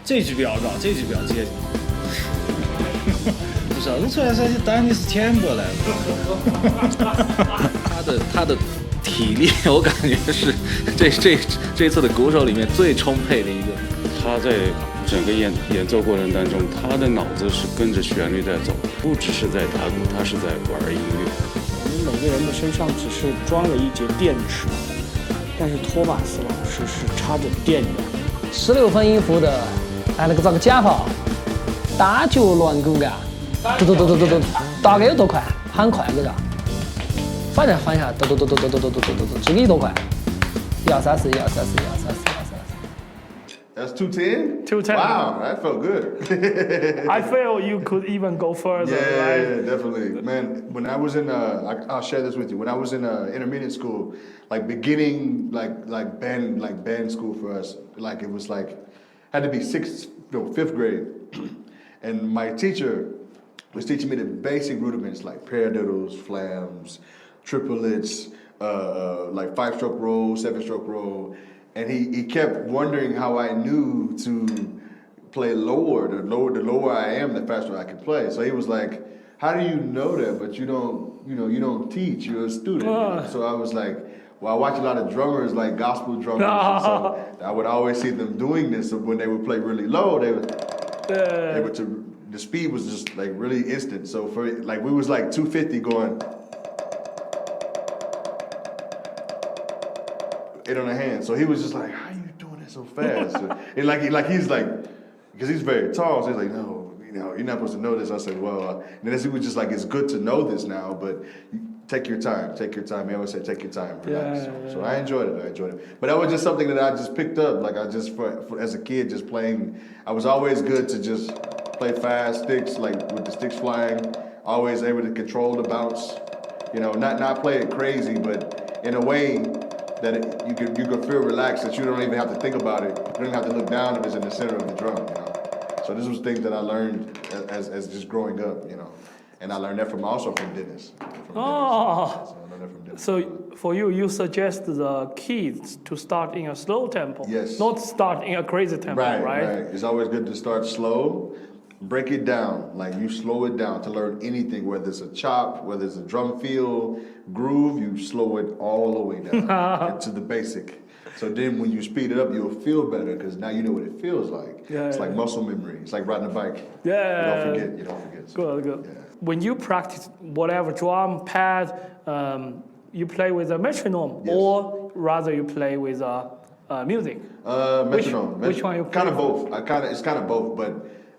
这句比较高，这句比较接近。不是，我突然想起丹尼斯天伯来了。他的体力，我感觉是这次的鼓手里面最充沛的一个。他在整个演奏过程当中，他的脑子是跟着旋律在走，不只是在打鼓，他是在玩音乐。我们每个人的身上只是装了一节电池，但是托马斯老师是插着电源。16分音符的，哎，那个咋个解法？打脚乱骨干，嘟，大概有多快？很快这个，反正换一下，嘟，这个有多快？130。That's 210? 210. Wow, that felt good. I feel you could even go further, yeah, right? Yeah, definitely. Man, when I was in, I'll share this with you. When I was in intermediate school, like beginning, like band school for us, like it was like, had to be fifth grade. And my teacher was teaching me the basic rudiments like paradiddles, flams, triplets, like 5-stroke roll, 7-stroke roll. And he kept wondering how I knew to play lower. The lower I am, the faster I can play. So he was like, "How do you know that? But you don't teach. You're a student." So I was like, "Well, I watch a lot of drummers, like gospel drummers. So I would always see them doing this. So when they would play really low, they would the speed was just like really instant. So for like we was like 250 going." It on the hand, so he was just like, "How are you doing it so fast?" and he's like, because he's very tall, so he's like, "No, you're not supposed to know this." I said, "Well," and then he was just like, "It's good to know this now, but take your time. He always said, "Take your time, relax." So I enjoyed it. But that was just something that I just picked up. Like I just, for as a kid, just playing. I was always good to just play fast sticks, like with the sticks flying. Always able to control the bounce. Not play it crazy, but in a way that you can feel relaxed, that you don't even have to think about it. You don't even have to look down if it's in the center of the drum, So this was things that I learned as just growing up, And I learned that from Dennis. So I learned that from Dennis. So for you suggest the kids to start in a slow tempo. Yes. Not start in a crazy tempo, right? It's always good to start slow. Break it down, like you slow it down to learn anything, whether it's a chop, whether it's a drum feel, groove, you slow it all the way down to the basic. So then when you speed it up, you'll feel better because now you know what it feels like. Yeah, it's like muscle memory. It's like riding a bike. Yeah. You don't forget. So, Good. Yeah. When you practice whatever drum pad, you play with a metronome, Yes. or rather you play with music? Metronome. Which one you play? Kind of both. It's kind of both,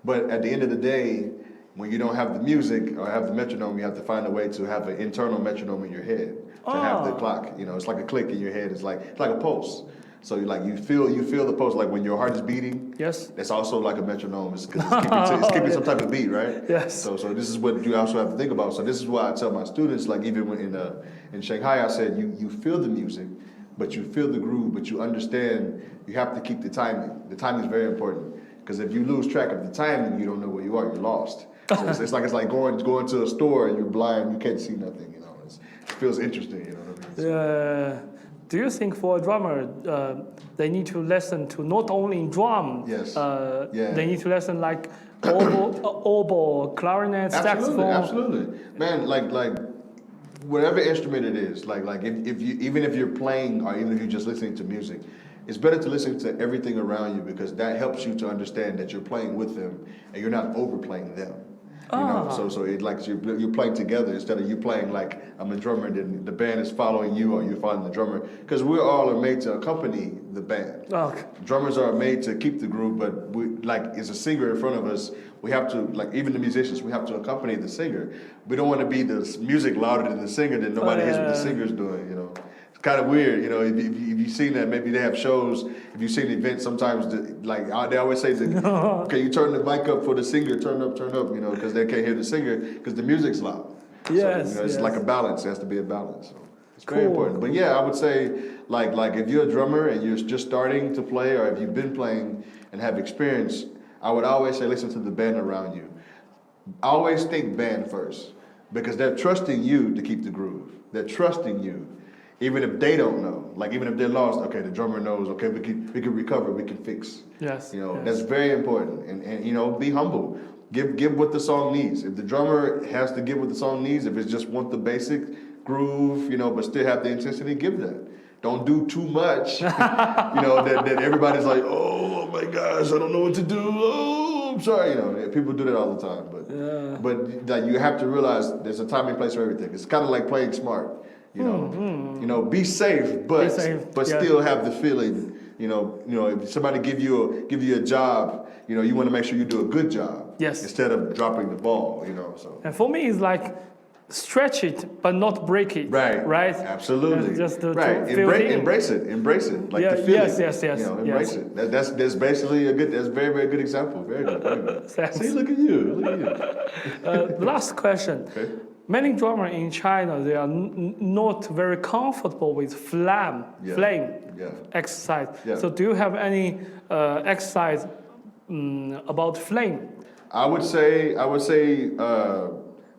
but at the end of the day, when you don't have the music or have the metronome, you have to find a way to have an internal metronome in your head to have the clock. It's like a click in your head. It's like a pulse. So you feel the pulse, like when your heart is beating. Yes. It's also like a metronome. It's keeping some type of beat, right? Yes. So this is what you also have to think about. So this is why I tell my students, like even when in Shanghai, I said you feel the music, but you feel the groove, but you understand you have to keep the timing. The timing is very important. Because if you lose track of the timing, you don't know where you are. You're lost. So it's like going to a store and you're blind. You can't see nothing. It feels interesting. What I mean? Do you think for a drummer, they need to listen to not only drum? Yes. They need to listen like oboe, clarinet, saxophone. Absolutely. Man, like whatever instrument it is, like if you're playing or even if you're just listening to music. It's better to listen to everything around you because that helps you to understand that you're playing with them and you're not overplaying them. So it's like you're playing together instead of you playing like I'm a drummer and then the band is following you or you're following the drummer. Because we all are made to accompany the band. Okay. Drummers are made to keep the groove, but we as a singer in front of us, we have to, like even the musicians, we have to accompany the singer. We don't want to be the music louder than the singer, then nobody hears what the singer's doing, Kind of weird, if you've seen that, maybe they have shows, if you've seen events, sometimes, they always say, okay, you turn the mic up for the singer, turn up, because they can't hear the singer, because the music's loud. Yes, so, it's like a balance, it has to be a balance. So it's Cool. very important. But yeah, I would say, like if you're a drummer and you're just starting to play, or if you've been playing and have experience, I would always say, listen to the band around you. Always think band first, because they're trusting you to keep the groove. They're trusting you. Even if they don't know, like even if they're lost, okay, the drummer knows, okay, we can recover, we can fix. Yes. You know, yes. that's very important. And you know, be humble. Give what the song needs. If the drummer has to give what the song needs, if it's just want the basic groove, you know, but still have the intensity, give that. Don't do too much, you know, that everybody's like, oh my gosh, I don't know what to do. Oh, I'm sorry, you know, people do that all the time. But like, you have to realize there's a time and place for everything. It's kind of like playing smart, you know. You know, be safe, but still have the feeling. You know, if somebody give you a job, you know, you want to make sure you do a good job. Yes. Instead of dropping the ball, you know. So. And for me, it's like stretch it, but not break it. Right. Right. Absolutely. Just to embrace it. Like the feeling. Yes. You know, embrace it. That's basically that's a very, very good example. Very good. Very good. See, look at you. Last question. Okay. Many drummers in China, they are not very comfortable with flame exercise. Yeah. So do you have any exercise about flame? I would say,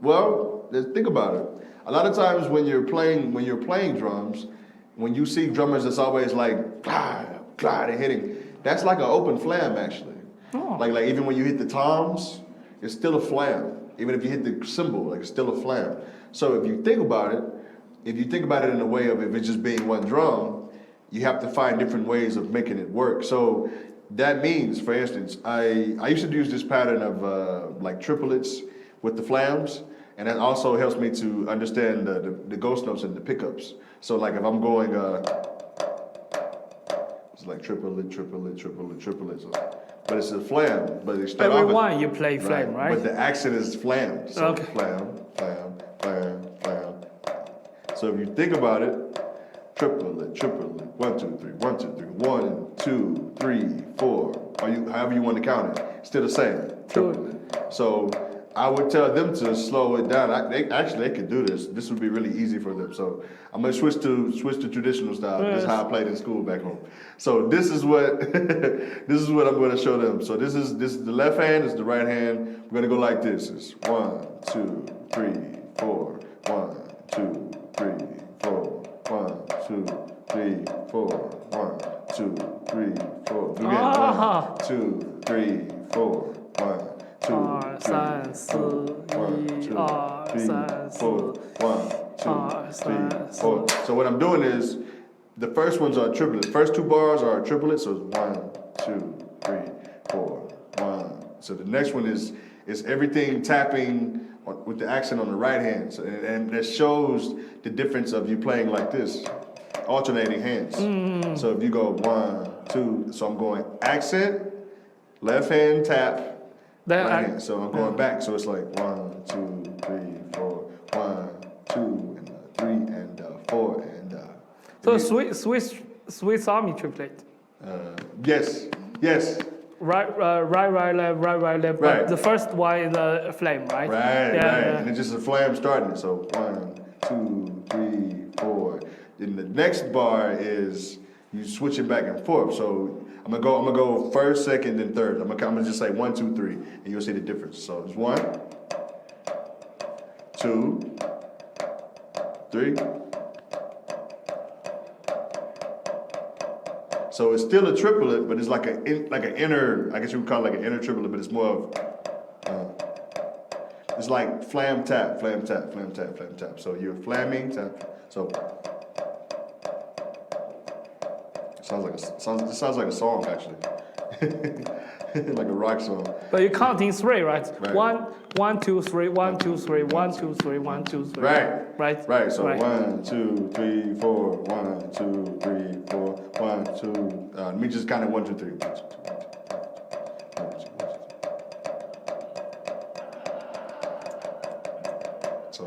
well, think about it. A lot of times when you're playing drums, when you see drummers that's always like, they're hitting, that's like an open flam actually. Oh. Like even when you hit the toms, it's still a flam. Even if you hit the cymbal, like it's still a flam. So if you think about it in a way of if it's just being one drum, you have to find different ways of making it work. So that means, for instance, I used to use this pattern of like triplets with the flams, and that also helps me to understand the ghost notes and the pickups. So like if I'm going, it's like triplet. So, but it's a flam. But it starts Every one you play flam, right? But the accent is flam. So okay. Flam. So if you think about it, triplet. 1, 2, 3, 1, 2, 3, 1, 2, 3, 4. However you want to count it, still the same. Triplet. So I would tell them to slow it down. They could do this. This would be really easy for them. So I'm gonna switch to traditional style. Yes. This is how I played in school back home. So this is what I'm gonna show them. So this is the left hand, this is the right hand. We're gonna go like this. It's 1, 2, 3, 4. 1, 2, 3, 4. 1, 2, 3, 4. 1, 2, 3, 4. Do again. 1, 2, 3, 4. 1, 2, 3, 4. 1, 2, 3, 4. So what I'm doing is, the first ones are triplets. The first two bars are triplets, so it's 1, 2, 3, 4, 1. So the next one is everything tapping with the accent on the right hand. So, and that shows the difference of you playing like this, alternating hands. So if you go 1, 2, so I'm going accent, left hand tap, right hand. So I'm going back, so it's like 1, 2, 3, 4, 1, 2, and 3, and 4, and. So Swiss Army triplet. Yes. Right, left. Right. The first one is a flame, right? Right. And it's just a flam starting it. So 1, 2, 3, 4. Then the next bar is you switch it back and forth. So I'm gonna go first, second, then third. I'm gonna just say 1, 2, 3, and you'll see the difference. So it's 1, 2, 3. So it's still a triplet, but it's like an inner, I guess you would call it like an inner triplet, but it's more of, it's like flam tap. So you're flamming tap. So it sounds like a song actually, like a rock song. But you count in 3, right? 1, 2, 3, 1, 2, 3, 1, 2, 3, 1, 2, 3. Right. So 1, 2, 3, 4. 1, 2, 3, 4. 1, 2. Let me just count it 1, 2, 3. 1, 2, 3. 1, 2, 3. So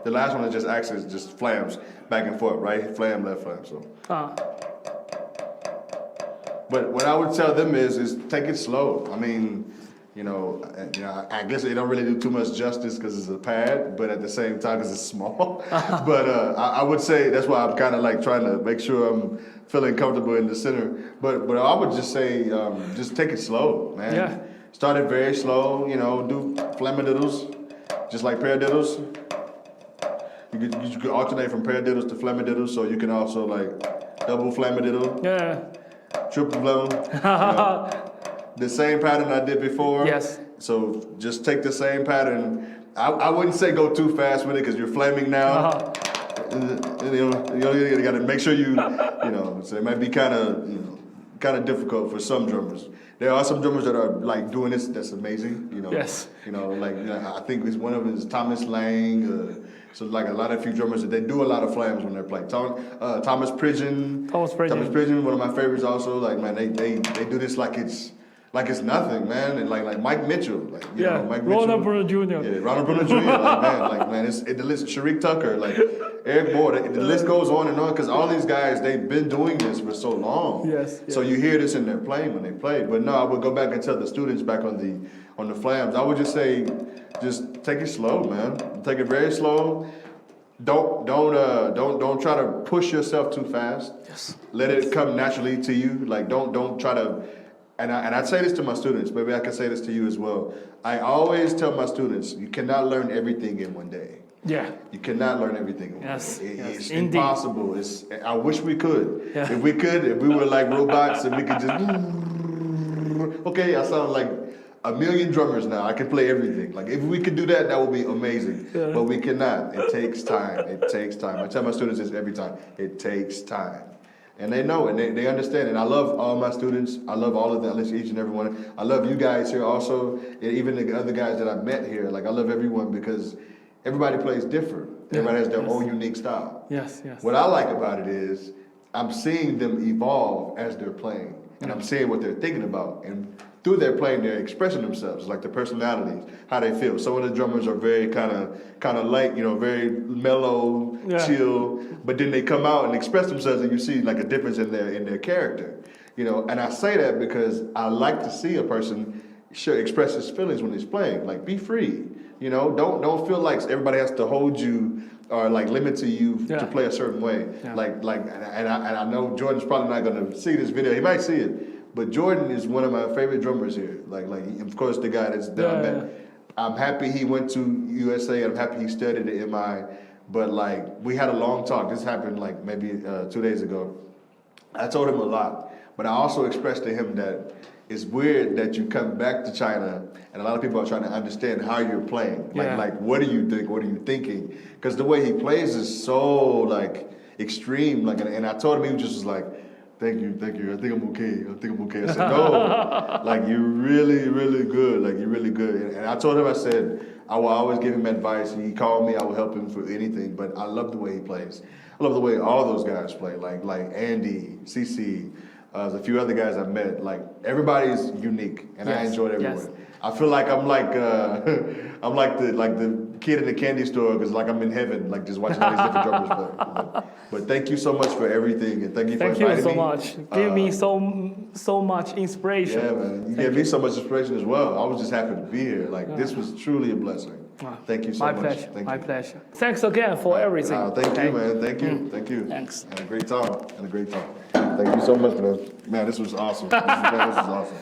the last one is just actually just flams back and forth, right? Flam, left flam. So. But what I would tell them is take it slow. I mean, I guess they don't really do too much justice because it's a pad, but at the same time, because it's small. But I would say that's why I'm kind of like trying to make sure I'm feeling comfortable in the center. But I would just say, just take it slow, man. Yeah. Start it very slow, do flamadiddles, just like paradiddles. You could alternate from paradiddles to flamadiddles, so you can also like double flamadiddle, triple flam. The same pattern I did before. Yes. So just take the same pattern. I wouldn't say go too fast with it because you're flaming now. You got to make sure you know. So it might be kind of difficult for some drummers. There are some drummers that are like doing this. That's amazing. Yes. I think it's one of them is Thomas Lang. So like a lot of few drummers that they do a lot of flams when they're playing. Thomas Pridgeon. Thomas Pridgeon, one of my favorites also. Like man, they do this like it's nothing, man. And like Mike Mitchell, Mike Mitchell. Ronald Bruno Jr. Yeah, Ronald Bruno Jr. like man, the list. Sharik Tucker, like Eric Moore. The list goes on and on because all these guys they've been doing this for so long. Yes. So you hear this in their playing when they played. But no, I would go back and tell the students back on the flams. I would just say, just take it slow, man. Take it very slow. Don't try to push yourself too fast. Yes. Let it come naturally to you. Like don't try to. And I'd say this to my students. Maybe I can say this to you as well. I always tell my students, you cannot learn everything in one day. Yeah. You cannot learn everything in one Yes. day. It's Indeed. impossible. I wish we could. Yeah. If we were like robots and we could just, okay, I sound like a million drummers now. I can play everything. Like if we could do that, that would be amazing. Yeah. But we cannot. It takes time. It takes time. I tell my students this every time. It takes time. And they know and they understand. And I love all my students. I love all of them, each and every one. I love you guys here also. And even the other guys that I've met here. Like I love everyone because everybody plays different. Everybody has their own unique style. Yes. What I like about it is I'm seeing them evolve as they're playing. And I'm seeing what they're thinking about. And through their playing, they're expressing themselves, like their personalities, how they feel. Some of the drummers are very kind of light, very mellow, chill. But then they come out and express themselves, and you see like a difference in their character. And I say that because I like to see a person express his feelings when he's playing. Like be free. Don't feel like everybody has to hold you or like limit to you to play a certain way. Yeah. And I know Jordan's probably not going to see this video. He might see it. But Jordan is one of my favorite drummers here. Like of course the guy that I met. I'm happy he went to USA. I'm happy he studied at MI. But like we had a long talk. This happened like maybe 2 days ago. I told him a lot, but I also expressed to him that it's weird that you come back to China and a lot of people are trying to understand how you're playing. Like what do you think? What are you thinking? Because the way he plays is so like extreme. Like and I told him he just was like. Thank you. I think I'm okay. I said, no, like you're really, really good. Like you're really good. And I told him, I said, I will always give him advice. He called me, I will help him for anything. But I love the way he plays. I love the way all those guys play. Like Andy, CC, there's a few other guys I've met. Like everybody's unique, and I enjoyed everyone. Yes. I feel like I'm like the kid in the candy store because like I'm in heaven, like just watching all these different drummers play. But thank you so much for everything, and thank you for inviting me. Thank you so much. Give me so much inspiration. Yeah, man. You gave me so much inspiration as well. I was just happy to be here. Like this was truly a blessing. Thank you so much. My pleasure. Thanks again for everything. Thank you, man. Thank you. Thanks. And a great time. Thank you so much, man. Man, this was awesome. This was awesome.